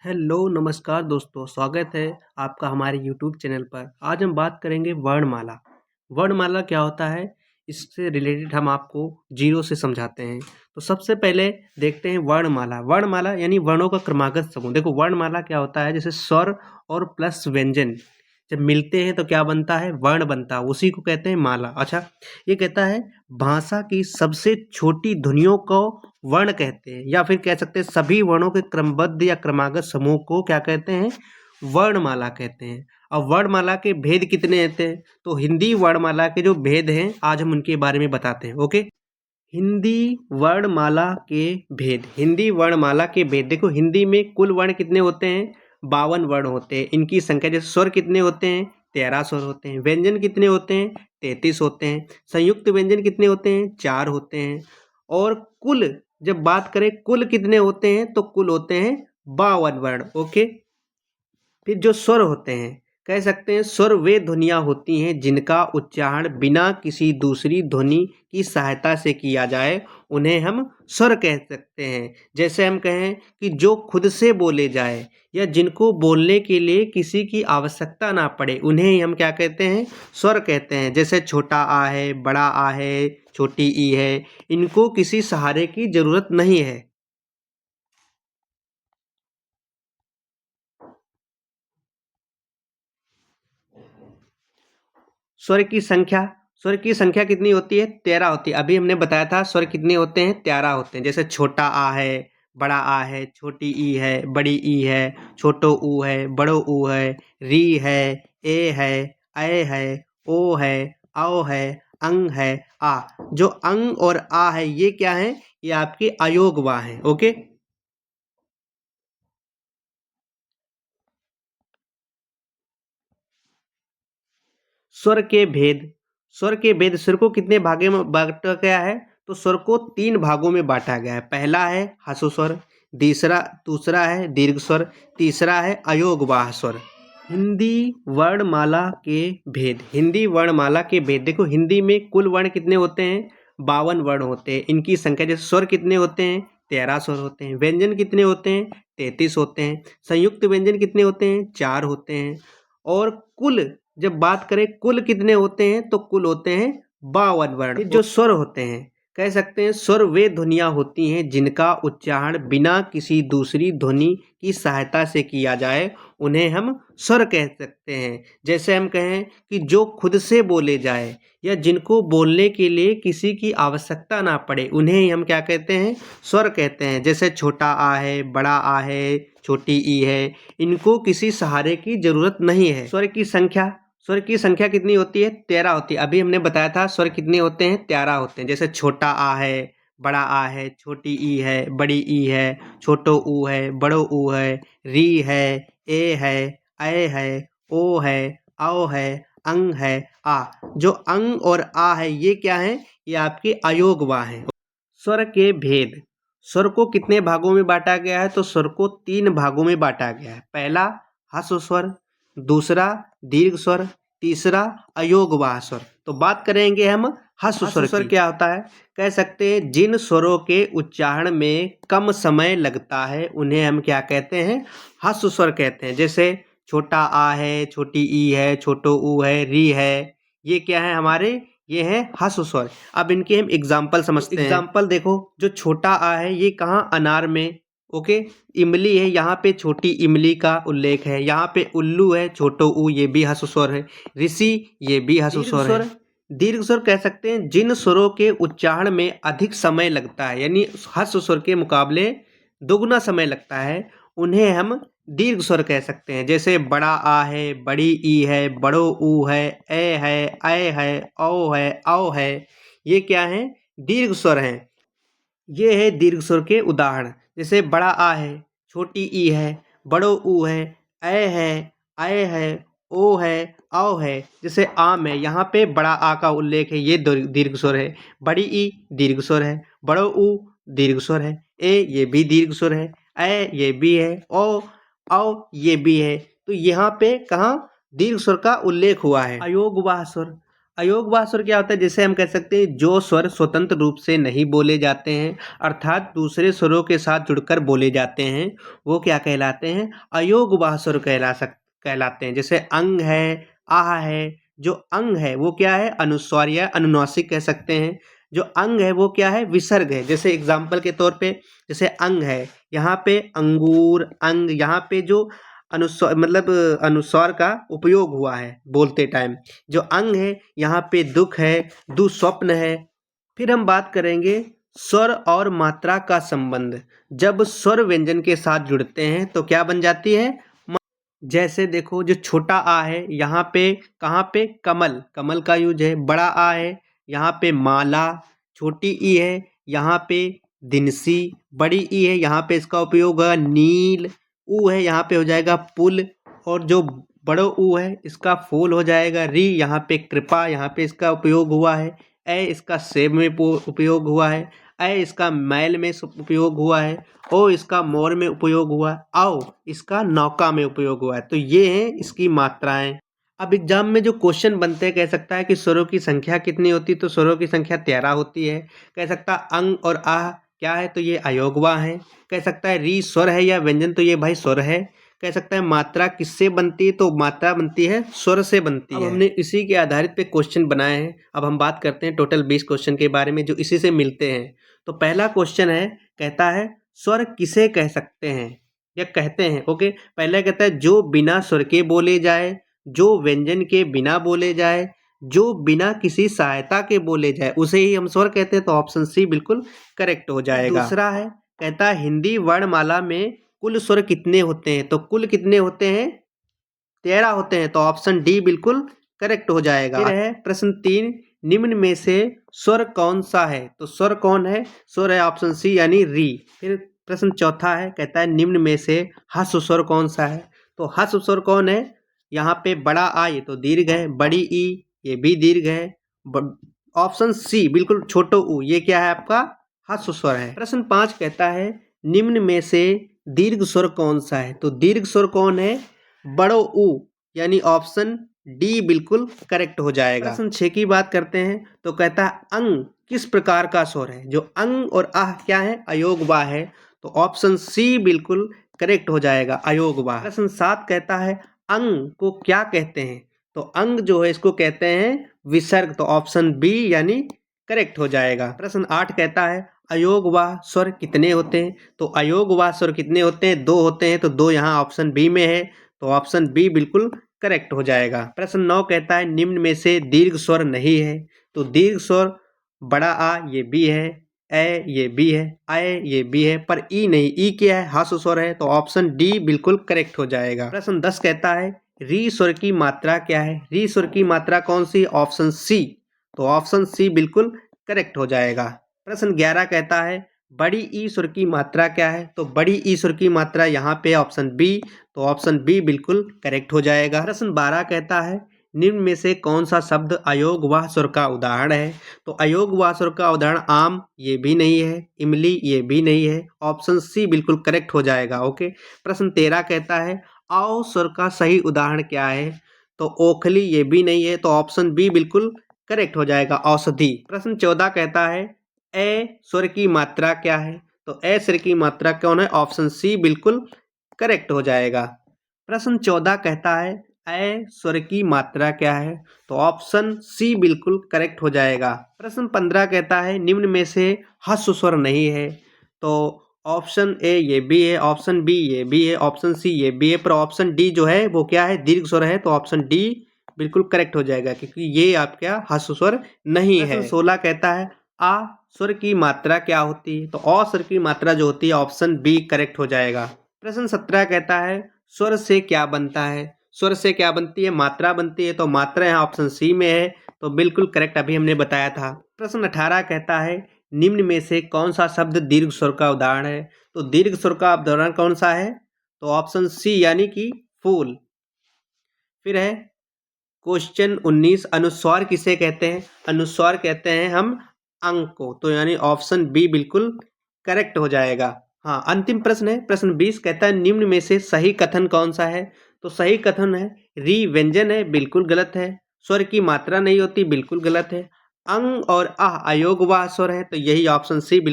Hello नमस्कार दोस्तों, स्वागत है आपका हमारे यूट्यूब चैनल पर। आज हम बात करेंगे वर्णमाला। वर्णमाला क्या होता है, इससे रिलेटेड हम आपको जीरो से समझाते हैं। तो सबसे पहले देखते हैं वर्णमाला। वर्णमाला यानी वर्णों का क्रमागत समूह। देखो वर्णमाला क्या होता है, जैसे स्वर और प्लस व्यंजन जब मिलते हैं तो क्या बनता है, वर्ण बनता है, उसी को कहते हैं माला। अच्छा, ये कहता है भाषा की सबसे छोटी ध्वनियों को वर्ण कहते हैं, या फिर कह सकते हैं सभी वर्णों के क्रमबद्ध या क्रमागत समूह को क्या कहते हैं, वर्णमाला कहते हैं। अब वर्णमाला के भेद कितने होते हैं, तो हिंदी वर्णमाला के जो भेद हैं आज हम उनके बारे में बताते हैं। ओके, हिंदी वर्णमाला के भेद। हिंदी वर्णमाला के भेद, देखो हिंदी में कुल वर्ण कितने होते हैं, 52 वर्ण होते हैं। इनकी संख्या, जैसे स्वर कितने होते हैं, 13 स्वर होते हैं। व्यंजन कितने होते हैं, 33 होते हैं। संयुक्त व्यंजन कितने होते हैं, 4 होते हैं। और कुल जब बात करें कुल कितने होते हैं, तो कुल होते हैं 52 वर्ण। ओके, फिर जो स्वर होते हैं, कह सकते हैं स्वर वे ध्वनियाँ होती हैं जिनका उच्चारण बिना किसी दूसरी ध्वनि की सहायता से किया जाए, उन्हें हम स्वर कह सकते हैं। जैसे हम कहें कि जो खुद से बोले जाए या जिनको बोलने के लिए किसी की आवश्यकता ना पड़े, उन्हें ही हम क्या कहते हैं, स्वर कहते हैं। जैसे छोटा आ है, बड़ा आ है, छोटी ई है, इनको किसी सहारे की जरूरत नहीं है। स्वर की संख्या, स्वर की संख्या कितनी होती है, 13 होती है। अभी हमने बताया था स्वर कितने होते हैं, 13 होते हैं। जैसे छोटा आ है, बड़ा आ है, छोटी ई है, बड़ी ई है, छोटो ऊ है, बड़ो ऊ है, री है, ए है, है, ओ है, औ है, अंग है, आ। जो अंग और आ है ये क्या है, ये आपके अयोग वा है। ओके, स्वर के भेद। स्वर के भेद, स्वर को कितने भागे में बांटा गया है, तो स्वर को 3 भागों में बांटा गया है। पहला है ह्रस्व स्वर, दूसरा है दीर्घ स्वर, तीसरा है अयोगवाह स्वर। हिंदी वर्णमाला के भेद। हिंदी वर्णमाला के भेद, देखो हिंदी में कुल वर्ण कितने होते हैं, 52 वर्ण होते हैं। इनकी संख्या, जैसे स्वर कितने होते हैं, 13 स्वर होते हैं। व्यंजन कितने होते हैं, 33 होते हैं। संयुक्त व्यंजन कितने होते हैं, 4 होते हैं। और कुल जब बात करें कुल कितने होते हैं, तो कुल होते हैं 52 वर्ण। जो स्वर होते हैं, कह सकते हैं स्वर वे ध्वनियाँ होती हैं जिनका उच्चारण बिना किसी दूसरी ध्वनि की सहायता से किया जाए, उन्हें हम स्वर कह सकते हैं। जैसे हम कहें कि जो खुद से बोले जाए या जिनको बोलने के लिए किसी की आवश्यकता ना पड़े, उन्हें ही हम क्या कहते हैं, स्वर कहते हैं। जैसे छोटा आ है, बड़ा आ है, छोटी ई है, इनको किसी सहारे की जरूरत नहीं है। स्वर की संख्या, स्वर की संख्या कितनी होती है, 13 होती है। अभी हमने बताया था स्वर कितने होते हैं, 13 होते हैं। जैसे छोटा आ है, बड़ा आ है, छोटी ई है, बड़ी ई है, छोटो ऊ है, बड़ो ऊ है, री है, ए है, ओ है, औ है, अंग है, आ। जो अंग और आ है ये क्या है, ये आपके अयोगवा है। स्वर के भेद। स्वर को कितने भागों में बांटा गया है, तो स्वर को 3 भागों में बांटा गया है। पहला ह्रस्व स्वर, दूसरा दीर्घ स्वर, तीसरा अयोगवाह स्वर। तो बात करेंगे हम ह्रस्व स्वर क्या होता है, कह सकते हैं जिन स्वरों के उच्चारण में कम समय लगता है, उन्हें हम क्या कहते हैं, ह्रस्व स्वर कहते हैं। जैसे छोटा आ है, छोटी ई है, छोटो ऊ है, री है, ये क्या है हमारे, ये है ह्रस्व स्वर। अब इनके हम एग्जाम्पल समझते हैं। एग्जाम्पल देखो, जो छोटा आ है ये कहाँ, अनार में। ओके, इमली है, यहाँ पे छोटी इमली का उल्लेख है। यहाँ पे उल्लू है, छोटो ऊ, ये भी ह्रस्व स्वर है। ऋषि, ये भी ह्रस्व स्वर है। दीर्घ स्वर कह सकते हैं जिन स्वरों के उच्चारण में अधिक समय लगता है, यानी ह्रस्व स्वर के मुकाबले दोगुना समय लगता है, उन्हें हम दीर्घ स्वर कह सकते हैं। जैसे बड़ा आ है, बड़ी ई है, बड़ो ऊ है, है, औ है, औ है, ये क्या है, दीर्घ स्वर हैं। ये है दीर्घ स्वर के उदाहरण। जैसे बड़ा आ है, छोटी ई है, बड़ो ऊ है, है, है, ओ है, औ है। जैसे आम है, यहाँ पे बड़ा आ का उल्लेख है, ये दीर्घ स्वर है। बड़ी ई दीर्घ स्वर है, बड़ो ऊ दीर्घ स्वर है, ये भी दीर्घ स्वर है, ये भी है, औ ये भी है। तो यहाँ पे कहाँ दीर्घ स्वर का उल्लेख हुआ है। अयोगवाह स्वर। अयोगवाह स्वर क्या होता है? जैसे हम कह सकते हैं जो स्वर स्वतंत्र रूप से नहीं बोले जाते हैं अर्थात दूसरे स्वरों के साथ जुड़कर बोले जाते हैं वो क्या कहलाते हैं? अयोगवाह स्वर कहलाते हैं। जैसे अंग है, आह है। जो अंग है वो क्या है? अनुस्वार या अनुनासिक कह सकते हैं। जो अंग है वो क्या है? विसर्ग है। जैसे एग्जाम्पल के तौर पे जैसे अंग है, यहाँ पे अंगूर, अंग, यहाँ पे जो अनुस्वार मतलब अनुस्वार का उपयोग हुआ है बोलते टाइम। जो अंग है यहाँ पे दुख है, दुस्वप्न है। फिर हम बात करेंगे स्वर और मात्रा का संबंध। जब स्वर व्यंजन के साथ जुड़ते हैं तो क्या बन जाती है? जैसे देखो जो छोटा आ है यहाँ पे कहाँ पे? कमल, कमल का यूज है। बड़ा आ है यहाँ पे माला। छोटी ई है यहाँ पे दिनसी। बड़ी ई है यहाँ पे इसका उपयोग है नील। ऊ है यहाँ पे हो जाएगा पुल। और जो बड़ो ऊ है इसका फूल हो जाएगा री। यहाँ पे कृपा, यहाँ पे इसका उपयोग हुआ है। ए इसका सेब में उपयोग हुआ है। ऐ इसका मैल में उपयोग हुआ है। ओ इसका मोर में उपयोग हुआ है। आओ इसका नौका में उपयोग हुआ है। तो ये हैं इसकी मात्राएं। अब एग्जाम में जो क्वेश्चन बनते हैं कह सकता है कि स्वरों की संख्या कितनी होती है? तो स्वरों की संख्या 13 होती है। कह सकता अंग और आह क्या है? तो ये अयोगवा है। कह सकता है री स्वर है या व्यंजन? तो ये भाई स्वर है। कह सकता है मात्रा किससे बनती है? तो मात्रा बनती है स्वर से बनती है। अब हमने इसी के आधारित पे क्वेश्चन बनाए हैं। अब हम बात करते हैं टोटल 20 क्वेश्चन के बारे में जो इसी से मिलते हैं। तो पहला क्वेश्चन है, कहता है स्वर किसे कह सकते हैं या कहते हैं? ओके, पहला कहता है जो बिना स्वर के बोले जाए, जो व्यंजन के बिना बोले जाए, जो बिना किसी सहायता के बोले जाए, उसे ही हम स्वर कहते हैं। तो ऑप्शन सी बिल्कुल करेक्ट हो जाएगा। दूसरा है, कहता है हिंदी वर्णमाला में कुल स्वर कितने होते हैं? तो कुल कितने होते हैं? 13 होते हैं। तो ऑप्शन डी बिल्कुल करेक्ट हो जाएगा। फिर है प्रश्न 3, निम्न में से स्वर कौन सा है? तो स्वर कौन है? स्वर है ऑप्शन सी यानी री। फिर प्रश्न चौथा है, कहता है निम्न में से हस्व स्वर कौन सा है? तो हस्व स्वर कौन है? यहाँ पे बड़ा आ ये तो दीर्घ है, बड़ी ई ये भी दीर्घ है। ऑप्शन सी बिल्कुल छोटो ऊ ये क्या है आपका? हस्व स्वर है। प्रश्न 5 कहता है निम्न में से दीर्घ स्वर कौन सा है? तो दीर्घ स्वर कौन है? बड़ो ऊ यानी ऑप्शन डी बिल्कुल करेक्ट हो जाएगा। प्रश्न 6 की बात करते हैं तो कहता है अंग किस प्रकार का स्वर है? जो अंग और आह क्या है? अयोगवा है। तो ऑप्शन सी बिल्कुल करेक्ट हो जाएगा, अयोगवा। प्रश्न 7 कहता है अंग को क्या कहते हैं? तो अंग जो है इसको कहते हैं विसर्ग। तो ऑप्शन बी यानी करेक्ट हो जाएगा। प्रश्न 8 कहता है अयोगवाह स्वर कितने होते हैं? तो अयोगवाह स्वर कितने होते हैं? 2 होते हैं। तो 2 यहाँ ऑप्शन बी में है। तो ऑप्शन बी बिल्कुल करेक्ट हो जाएगा। प्रश्न 9 कहता है निम्न में से दीर्घ स्वर नहीं है। तो दीर्घ स्वर बड़ा आ ये बी है, ए ये बी है, आए ये बी है, पर ई नहीं। ई क्या है? हस्व स्वर है। तो ऑप्शन डी बिल्कुल करेक्ट हो जाएगा। प्रश्न 10 कहता है री स्वर की मात्रा क्या है? री स्वर की मात्रा कौन सी? Option C. तो ऑप्शन सी बिल्कुल करेक्ट हो जाएगा। प्रश्न 11 कहता है बड़ी ई स्वर की मात्रा क्या है? तो बड़ी ई स्वर की मात्रा यहाँ पे ऑप्शन बी। तो ऑप्शन बी बिल्कुल करेक्ट हो जाएगा। प्रश्न 12 कहता है निम्न में से कौन सा शब्द अयोगवाह स्वर का उदाहरण है? तो अयोगवाह स्वर का उदाहरण आम ये भी नहीं है, इमली ये भी नहीं है। ऑप्शन सी बिल्कुल करेक्ट हो जाएगा। ओके। प्रश्न 13 कहता है आओ स्वर का सही उदाहरण क्या है? तो ओखली ये भी नहीं है। तो ऑप्शन बी बिल्कुल करेक्ट हो जाएगा, औषधि। प्रश्न 14 कहता है ए स्वर की मात्रा क्या है? तो ए स्वर की मात्रा कौन है? ऑप्शन सी बिल्कुल करेक्ट हो जाएगा। प्रश्न 14 कहता है ए स्वर की मात्रा क्या है? तो ऑप्शन सी बिल्कुल करेक्ट हो जाएगा। प्रश्न 15 कहता है निम्न में से हस्व स्वर नहीं है। तो ऑप्शन ए ये भी है, ऑप्शन बी ये भी है, ऑप्शन सी ये भी है, पर ऑप्शन डी जो है वो क्या है? दीर्घ स्वर है। तो ऑप्शन डी बिल्कुल करेक्ट हो जाएगा क्योंकि ये आपका हस्व स्वर नहीं है। 16 कहता है आ स्वर की मात्रा क्या होती है? तो अ स्वर की मात्रा जो होती है ऑप्शन बी करेक्ट हो जाएगा। प्रश्न 17 कहता है स्वर से क्या बनता है? स्वर से क्या बनती है? मात्रा बनती है। तो मात्रा यहाँ ऑप्शन सी में है। तो बिल्कुल करेक्ट अभी हमने बताया था। प्रश्न 18 कहता है निम्न में से कौन सा शब्द दीर्घ स्वर का उदाहरण है? तो दीर्घ स्वर का उदाहरण कौन सा है? तो ऑप्शन सी यानी कि फूल। फिर है क्वेश्चन 19 अनुस्वार किसे कहते हैं? अनुस्वार कहते हैं हम अंक को। तो यानी ऑप्शन बी बिल्कुल करेक्ट हो जाएगा। हाँ, अंतिम प्रश्न है प्रश्न 20 कहता है निम्न में से सही कथन कौन सा है? तो सही कथन है री व्यंजन है, बिल्कुल गलत है। स्वर की मात्रा नहीं होती, बिल्कुल गलत है। अंग और अह अयोगवाह स्वर है, तो यही ऑप्शन सी